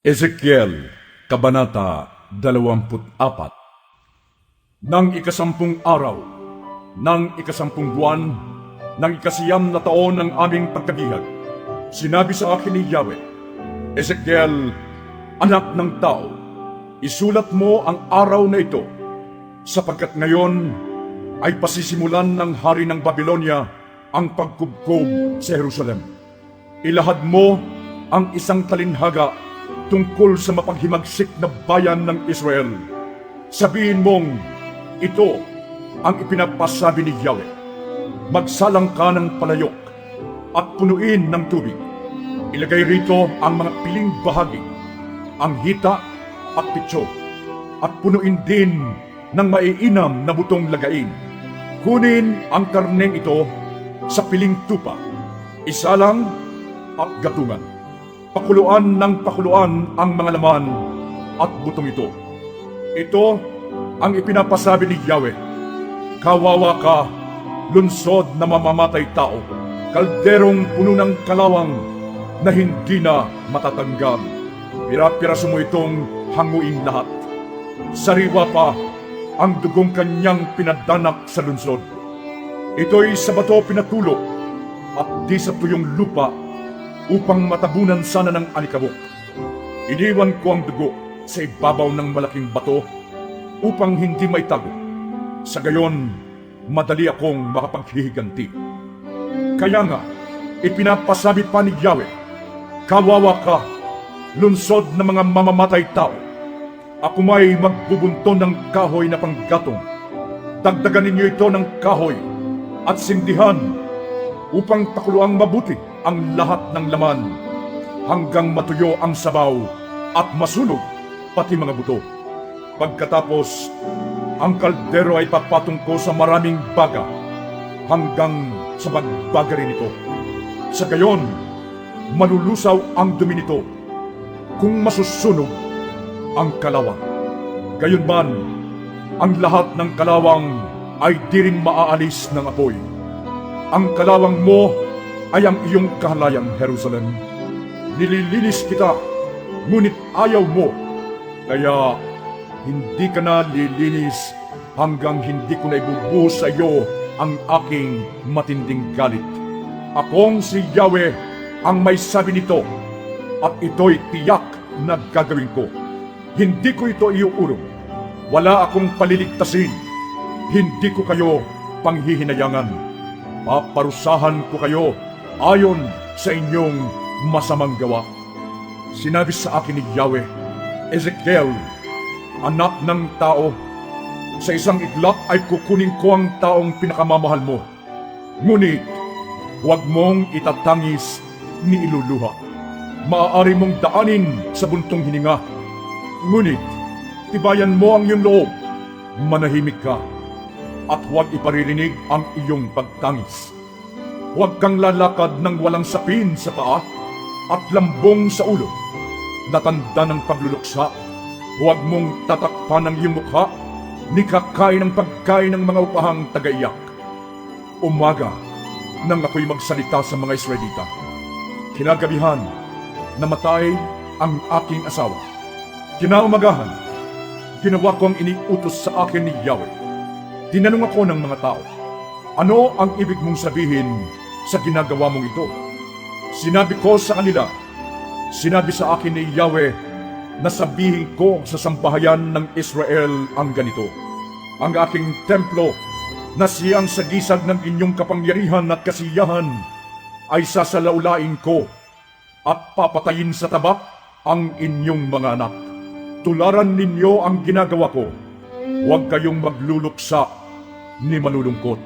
Ezekiel, Kabanata 24. Nang ikasampung araw, nang ikasampung buwan, nang ikasiyam na taon ng aming pagkabihag, sinabi sa akin ni Yahweh, Ezekiel, anak ng tao, isulat mo ang araw na ito, sapagkat ngayon ay pasisimulan ng hari ng Babylonia ang pagkubkob sa Jerusalem. Ilahad mo ang isang talinhaga tungkol sa mapaghimagsik na bayan ng Israel. Sabihin mong, ito ang ipinapasabi ni Yahweh. Magsalang ka ng palayok at punuin ng tubig. Ilagay rito ang mga piling bahagi, ang hita at pitso, at punuin din ng maiinam na butong lagain. Kunin ang karneng ito sa piling tupa, isalang at gatungan. Pakuluan ng pakuluan ang mga laman at butong ito. Ito ang ipinapasabi ni Yahweh. Kawawa ka, lunsod na mamamatay tao, kalderong puno ng kalawang na hindi na matatanggal. Pira-piraso mo itong hanguin lahat. Sariwa pa ang dugong kanyang pinadanak sa lunsod. Ito'y sa bato pinatulog at di sa tuyong lupa upang matabunan sana ng alikabok. Iniwan ko ang dugo sa ibabaw ng malaking bato upang hindi maitago. Sa gayon, madali akong makapaghihiganti. Kaya nga, ipinapasabi pa ni Yahweh, kawawa ka, lunsod na mga mamamatay tao. Ako may magbubunto ng kahoy na panggatong. Dagdagan ninyo ito ng kahoy at sindihan upang pakuluang mabuti ang lahat ng laman hanggang matuyo ang sabaw at masunog pati mga buto. Pagkatapos, ang kaldero ay papatong ko sa maraming baga hanggang sa pagbaga rin ito. Sa gayon, malulusaw ang dumi nito kung masusunog ang kalawang. Gayunman, ang lahat ng kalawang ay di rin maaalis ng apoy. Ang kalawang mo ay ang iyong kahalayan, Jerusalem. Nililinis kita, ngunit ayaw mo. Kaya hindi ka na lilinis hanggang hindi ko na ibubuhos sa iyo ang aking matinding galit. Akong si Yahweh ang may sabi nito, at ito'y tiyak na gagawin ko. Hindi ko ito iuurong. Wala akong paliligtasin. Hindi ko kayo panghihinayangan. Paparusahan ko kayo ayon sa inyong masamang gawa. Sinabi sa akin ni Yahweh, Ezekiel, anak ng tao, sa isang iglap ay kukunin ko ang taong pinakamamahal mo. Ngunit, huwag mong itatangis ni iluluha. Maaari mong daanin sa buntong hininga. Ngunit, tibayan mo ang iyong loob. Manahimik ka at huwag iparirinig ang iyong pagtangis. Huwag kang lalakad ng walang sapin sa paa at lambong sa ulo, na tanda ng pagluluksa. Huwag mong tatakpan ang iyong mukha, ni kakain ng pagkain ng mga upahang tagaiyak. Umaga, nang ako'y magsalita sa mga Israelita, kinagabihan, namatay ang aking asawa. Kinaumagahan, ginawa ko ang iniutos sa akin ni Yahweh. Tinanong ako ng mga tao, ano ang ibig mong sabihin sa ginagawa mong ito? Sinabi ko sa kanila, sinabi sa akin ni Yahweh na sabihin ko sa sambahayan ng Israel ang ganito, ang aking templo na siyang sagisag ng inyong kapangyarihan at kasiyahan ay sasalaulain ko at papatayin sa tabak ang inyong mga anak. Tularan ninyo ang ginagawa ko. Huwag kayong magluluksa ni malulungkot.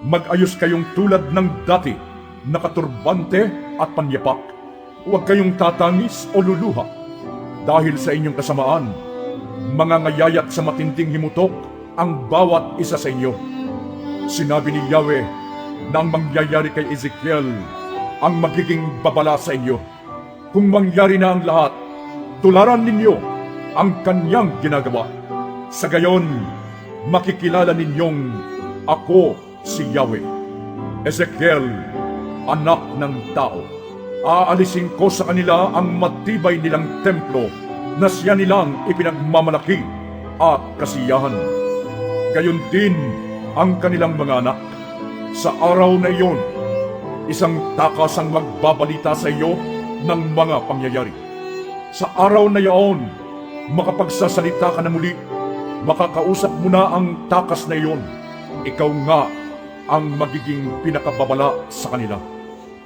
Mag-ayos kayong tulad ng dati, nakaturbante at panyapak. Huwag kayong tatangis o luluha. Dahil sa inyong kasamaan, mga ngayayat sa matinding himutok ang bawat isa sa inyo. Sinabi ni Yahweh na ang mangyayari kay Ezekiel ang magiging babala sa inyo. Kung mangyari na ang lahat, tularan ninyo ang kanyang ginagawa. Sa gayon, makikilala ninyong ako si Yahweh. Ezekiel, anak ng tao, Aalisin ko sa kanila ang matibay nilang templo na siya nilang ipinagmamalaki at kasiyahan. Gayon din ang kanilang mga anak. Sa araw na iyon, isang takas ang magbabalita sa iyo ng mga pangyayari. Sa araw na iyon, makapagsasalita ka na muli, makakausap mo na ang takas na iyon. Ikaw nga ang magiging pinakababala sa kanila.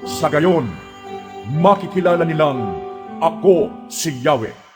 Sa gayon, makikilala nilang ako si Yahweh.